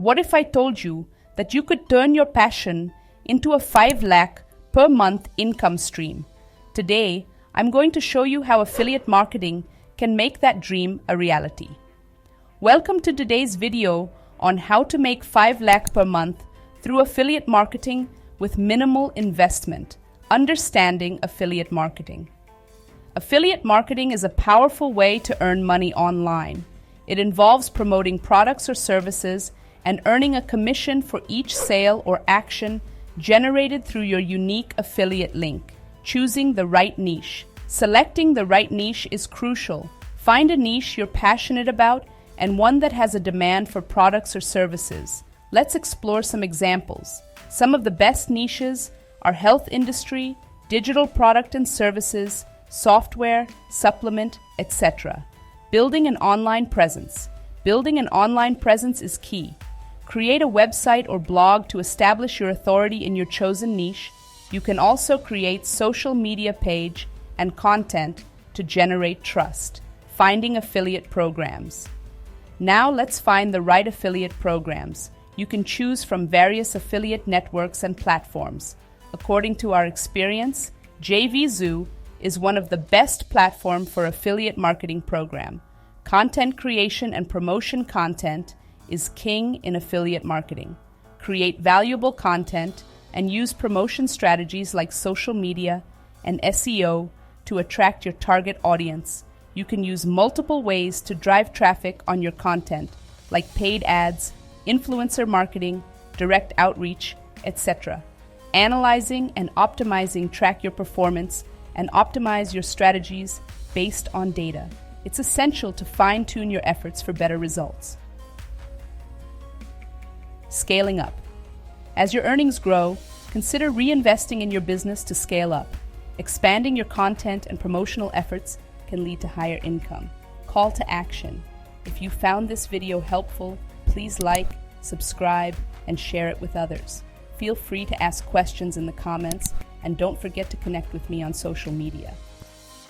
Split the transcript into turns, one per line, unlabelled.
What if I told you that you could turn your passion into a 5 lakh per month income stream? Today, I'm going to show you how affiliate marketing can make that dream a reality. Welcome to today's video on how to make 5 lakh per month through affiliate marketing with minimal investment. Understanding affiliate marketing. Affiliate marketing is a powerful way to earn money online. It involves promoting products or services and earning a commission for each sale or action generated through your unique affiliate link. Choosing the right niche. Selecting the right niche is crucial. Find a niche you're passionate about and one that has a demand for products or services. Let's explore some examples. Some of the best niches are health industry, digital product and services, software, supplement, etc. Building an online presence. Building an online presence is key. Create a website or blog to establish your authority in your chosen niche. You can also create social media page and content to generate trust. Finding affiliate programs. Now let's find the right affiliate programs. You can choose from various affiliate networks and platforms. According to our experience, JVZoo is one of the best platforms for affiliate marketing program. Content creation and promotion content is king in affiliate marketing. Create valuable content and use promotion strategies like social media and SEO to attract your target audience. You can use multiple ways to drive traffic on your content, like paid ads, influencer marketing, direct outreach, etc. Analyzing and optimizing track your performance and optimize your strategies based on data. It's essential to fine-tune your efforts for better results. Scaling up. As your earnings grow, consider reinvesting in your business to scale up. Expanding your content and promotional efforts can lead to higher income. Call to action. If you found this video helpful, please like, subscribe, and share it with others. Feel free to ask questions in the comments, and don't forget to connect with me on social media.